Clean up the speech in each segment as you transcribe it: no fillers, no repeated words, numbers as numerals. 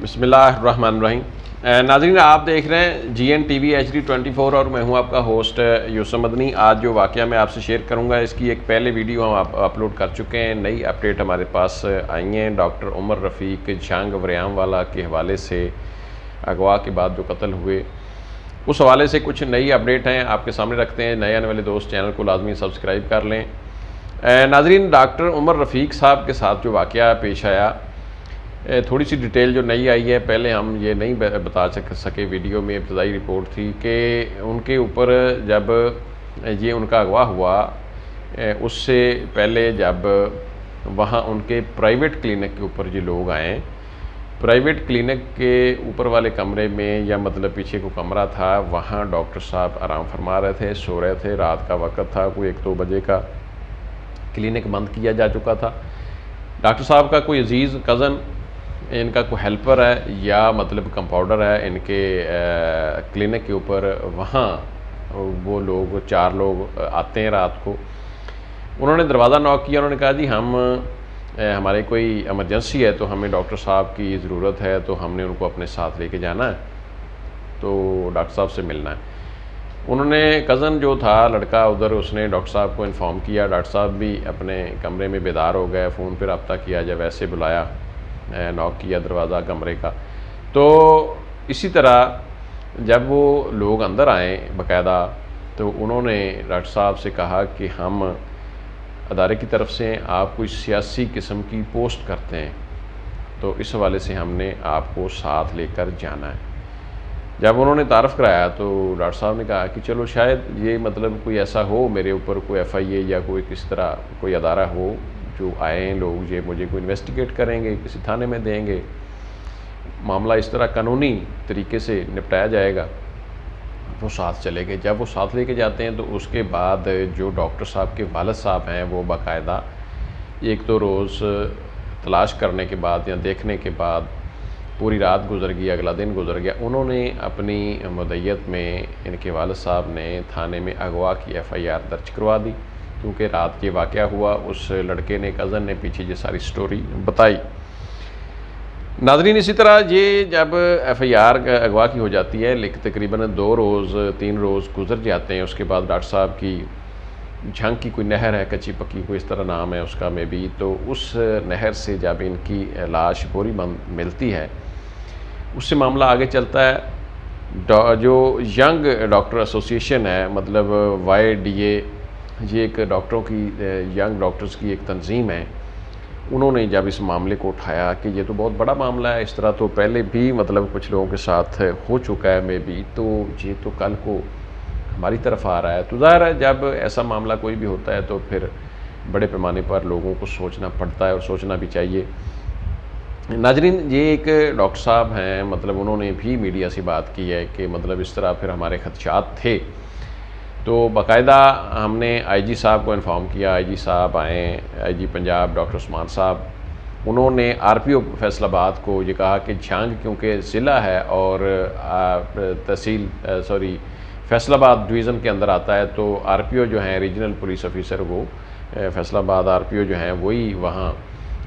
बिस्मिल्लाहिर्रहमानिर्रहीम। नाज़रीन, आप देख रहे हैं GNTV HD24 और मैं हूं आपका होस्ट यूसुफ मदनी। आज जो वाक़या मैं आपसे शेयर करूंगा, इसकी एक पहले वीडियो हम अपलोड कर चुके हैं। नई अपडेट हमारे पास आई हैं। डॉक्टर उमर रफ़ीक झांग वरियामवाला के हवाले से अगवा के बाद जो कत्ल हुए, उस हवाले से कुछ नई अपडेट हैं, आपके सामने रखते हैं। नए आने वाले दोस्त चैनल को लाजमी सब्सक्राइब कर लें। नाज़रीन, डॉक्टर उमर रफ़ीक साहब के साथ जो वाक़या पेश आया, थोड़ी सी डिटेल जो नई आई है। पहले हम ये नहीं बता सके, वीडियो में इब्तदाई रिपोर्ट थी कि उनके ऊपर जब ये उनका अगवा हुआ, उससे पहले जब वहाँ उनके प्राइवेट क्लिनिक के ऊपर ये लोग आए, प्राइवेट क्लिनिक के ऊपर वाले कमरे में, या मतलब पीछे को कमरा था, वहाँ डॉक्टर साहब आराम फरमा रहे थे, सो रहे थे। रात का वक्त था, कोई 1-2 बजे का। क्लिनिक बंद किया जा चुका था। डॉक्टर साहब का कोई अजीज़ कज़न, इनका कोई हेल्पर है या मतलब कंपाउंडर है इनके क्लिनिक के ऊपर, वहाँ वो लोग 4 लोग आते हैं रात को। उन्होंने दरवाज़ा नॉक किया। उन्होंने कहा जी हमारे कोई इमरजेंसी है, तो हमें डॉक्टर साहब की ज़रूरत है, तो हमने उनको अपने साथ लेके जाना है, तो डॉक्टर साहब से मिलना है। उन्होंने कज़न जो था लड़का उधर, उसने डॉक्टर साहब को इन्फॉर्म किया। डॉक्टर साहब भी अपने कमरे में बेदार हो गए। फ़ोन पर रब्ता किया, जब ऐसे बुलाया, नॉक किया दरवाज़ा कमरे का। तो इसी तरह जब वो लोग अंदर आए बाकायदा, तो उन्होंने डॉक्टर साहब से कहा कि हम अदारे की तरफ से आप कोई सियासी किस्म की पोस्ट करते हैं, तो इस हवाले से हमने आपको साथ लेकर जाना है। जब उन्होंने तारफ़ कराया, तो डॉक्टर साहब ने कहा कि चलो शायद ये मतलब कोई ऐसा हो, मेरे ऊपर कोई FIA या कोई किस तरह कोई अदारा हो, जो आए हैं लोग, ये मुझे कोई इन्वेस्टिगेट करेंगे, किसी थाने में देंगे, मामला इस तरह कानूनी तरीके से निपटाया जाएगा। वो साथ चले गए। जब वो साथ लेके जाते हैं, तो उसके बाद जो डॉक्टर साहब के वालिद साहब हैं, वो बाकायदा 1-2 रोज़ तलाश करने के बाद या देखने के बाद, पूरी रात गुजर गई, अगला दिन गुजर गया। उन्होंने अपनी मुद्दत में इनके वालिद साहब ने थाने में अगवा की FIR दर्ज करवा दी, क्योंकि रात ये वाक़या हुआ। उस लड़के ने, कज़न ने पीछे ये सारी स्टोरी बताई। नाज़रीन, इसी तरह ये जब FIR अगवा की हो जाती है, लेकिन तकरीबन 2 रोज़ 3 रोज़ गुजर जाते हैं। उसके बाद डॉक्टर साहब की झंग की कोई नहर है, कच्ची पक्की कोई इस तरह नाम है उसका में भी, तो उस नहर से जब इनकी लाश बोरी मिलती है, उससे मामला आगे चलता है। जो यंग डॉक्टर एसोसिएशन है, मतलब YDA, ये एक डॉक्टरों की, यंग डॉक्टर्स की एक तंजीम है। उन्होंने जब इस मामले को उठाया कि ये तो बहुत बड़ा मामला है, इस तरह तो पहले भी मतलब कुछ लोगों के साथ हो चुका है मे बी, तो ये तो कल को हमारी तरफ आ रहा है। तो ज़ाहिर है, जब ऐसा मामला कोई भी होता है, तो फिर बड़े पैमाने पर लोगों को सोचना पड़ता है, और सोचना भी चाहिए। नाज़रीन, ये एक डॉक्टर साहब हैं, मतलब उन्होंने भी मीडिया से बात की है कि मतलब इस तरह फिर हमारे खदशात थे, तो बाकायदा हमने IG साहब को इन्फॉर्म किया। IG साहब आए, IG पंजाब डॉक्टर उस्मान साहब, उन्होंने RPO फैसलाबाद को ये कहा कि झांग क्योंकि ज़िला है और तहसील फैसलाबाद डिवीज़न के अंदर आता है, तो RPO जो हैं, रीजनल पुलिस ऑफिसर, वो फैसलाबाद RPO जो हैं वही वहाँ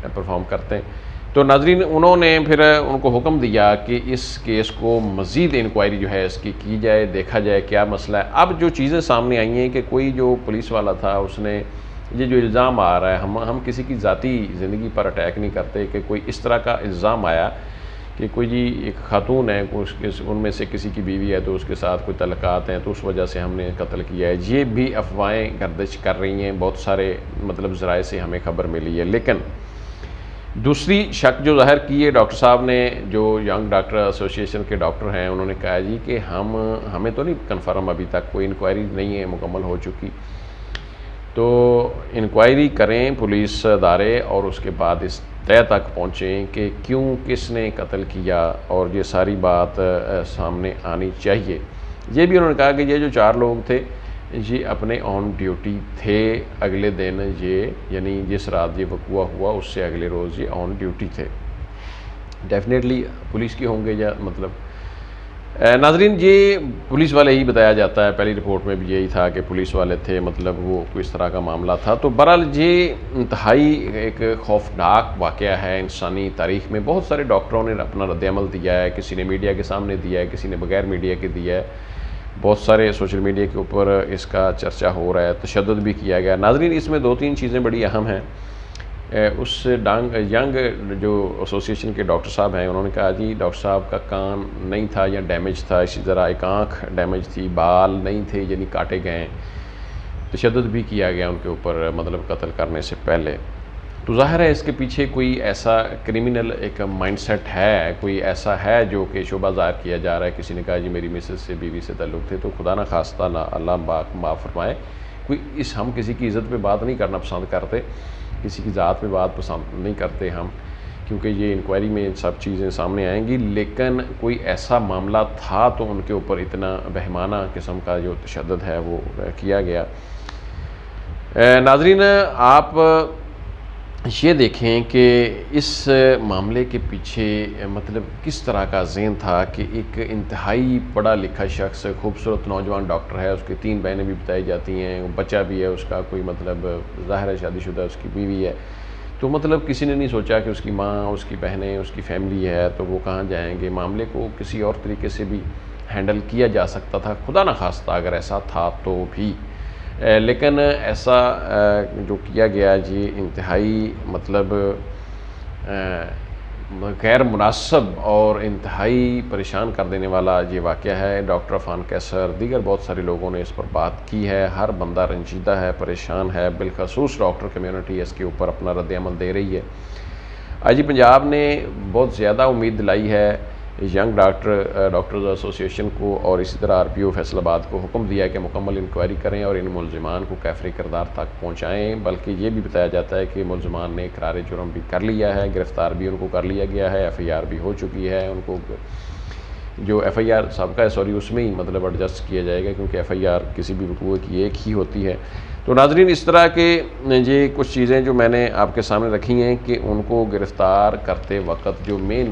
परफॉर्म करते हैं। तो नाज़रीन, उन्होंने फिर उनको हुक्म दिया कि इस केस को मज़ीद इंक्वायरी जो है इसकी की जाए, देखा जाए क्या मसला है। अब जो चीज़ें सामने आई हैं कि कोई जो पुलिस वाला था, उसने ये जो इल्ज़ाम आ रहा है, हम किसी की ज़ाती ज़िंदगी पर अटैक नहीं करते, कि कोई इस तरह का इल्ज़ाम आया कि कोई जी एक खातून है, उनमें से किसी की बीवी है, तो उसके साथ कोई तल्लुकात हैं, तो उस वजह से हमने कत्ल किया है। ये भी अफवाहें गर्दिश कर रही हैं, बहुत सारे मतलब ज़राए से हमें खबर मिली है। लेकिन दूसरी शक जो ज़ाहिर की है डॉक्टर साहब ने, जो यंग डॉक्टर एसोसिएशन के डॉक्टर हैं, उन्होंने कहा जी कि हमें तो नहीं कन्फर्म, अभी तक कोई इंक्वायरी नहीं है मुकम्मल हो चुकी, तो इंक्वायरी करें पुलिस अदारे, और उसके बाद इस तय तक पहुँचें कि क्यों, किसने कत्ल किया, और ये सारी बात सामने आनी चाहिए। ये भी उन्होंने कहा कि ये जो 4 लोग थे, ये अपने ऑन ड्यूटी थे अगले दिन, ये यानी जिस रात ये वक़ुआ हुआ, उससे अगले रोज़ ये ऑन ड्यूटी थे। डेफिनेटली पुलिस के होंगे, या मतलब नाजरीन, ये पुलिस वाले ही बताया जाता है, पहली रिपोर्ट में भी यही था कि पुलिस वाले थे, मतलब वो किस तरह का मामला था। तो बहरहाल ये इंतहाई एक खौफनाक वाक़या है इंसानी तारीख़ में। बहुत सारे डॉक्टरों ने अपना रद्द-ए-अमल दिया है, किसी ने मीडिया के सामने दिया है, किसी ने बगैर मीडिया के दिया है। बहुत सारे सोशल मीडिया के ऊपर इसका चर्चा हो रहा है, तशद्दुद भी किया गया। नाजरीन, इसमें 2-3 चीज़ें बड़ी अहम हैं। उस यंग जो एसोसिएशन के डॉक्टर साहब हैं, उन्होंने कहा जी डॉक्टर साहब का कान नहीं था या डैमेज था, इसी तरह एक आँख डैमेज थी, बाल नहीं थे यानी काटे गए, तशद्दुद भी किया गया उनके ऊपर, मतलब कत्ल करने से पहले। तो ज़ाहिर है इसके पीछे कोई ऐसा क्रिमिनल एक माइंडसेट है, कोई ऐसा है जो कि शोभा ज़ाहिर किया जा रहा है। किसी ने कहा जी मेरी मिसेस से, बीवी से ताल्लुक़ थे, तो खुदा न खास्ता, ना अल्लाह माफ़ फरमाए, कोई हम किसी की इज़्ज़त पे बात नहीं करना पसंद करते, किसी की ज़ात पे बात पसंद नहीं करते हम, क्योंकि ये इंक्वायरी में सब चीज़ें सामने आएंगी। लेकिन कोई ऐसा मामला था तो उनके ऊपर इतना बहमाना किस्म का जो तशद्दुद है वो किया गया। नाज़रीन, आप ये देखें कि इस मामले के पीछे मतलब किस तरह का ज़हन था कि एक इंतहाई पढ़ा लिखा शख्स, खूबसूरत नौजवान डॉक्टर है, उसकी 3 बहनें भी बताई जाती हैं, बच्चा भी है उसका, कोई मतलब ज़ाहिर है शादीशुदा उसकी बीवी है। तो मतलब किसी ने नहीं सोचा कि उसकी माँ, उसकी बहनें, उसकी फैमिली है तो वो कहाँ जाएंगे। मामले को किसी और तरीके से भी हैंडल किया जा सकता था, खुदा न खास्ता अगर ऐसा था तो भी। लेकिन ऐसा जो किया गया जी इंतहाई मतलब गैर मुनासब और इंतहाई परेशान कर देने वाला ये वाक़या है। डॉक्टर अफ़ान कैसर, दीगर बहुत सारे लोगों ने इस पर बात की है, हर बंदा रंजीदा है, परेशान है, बिलखसूस डॉक्टर कम्यूनिटी इसके ऊपर अपना रद्द-ए-अमल दे रही है। आई जी पंजाब ने बहुत ज़्यादा उम्मीद दिलाई है यंग डॉक्टर्स एसोसिएशन को, और इसी तरह RPO फैसलाबाद को हुक्म दिया कि मुकम्मल इंक्वायरी करें और इन मुलज़िमान को कैफ़री किरदार तक पहुँचाएँ। बल्कि ये भी बताया जाता है कि मुलज़िमान ने इक़रार जुर्म भी कर लिया है, गिरफ़्तार भी उनको कर लिया गया है, FIR भी हो चुकी है। उनको जो FIR सबका है, सॉरी, उसमें ही मतलब एडजस्ट किया जाएगा, क्योंकि FIR किसी भी वक़ूअ की एक ही होती है। तो नाज़रीन, इस तरह के ये कुछ चीज़ें जो मैंने आपके सामने रखी हैं कि उनको गिरफ़्तार करते वक्त जो मेन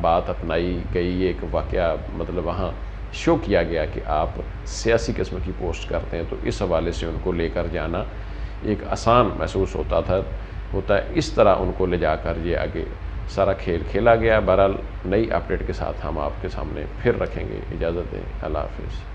बात अपनाई गई, एक वाक़या मतलब वहाँ शो किया गया कि आप सियासी किस्म की पोस्ट करते हैं, तो इस हवाले से उनको लेकर जाना एक आसान महसूस होता है। इस तरह उनको ले जाकर ये आगे सारा खेल खेला गया। बहरहाल नई अपडेट के साथ हम आपके सामने फिर रखेंगे। इजाज़त दें, अल्लाह हाफ़िज़।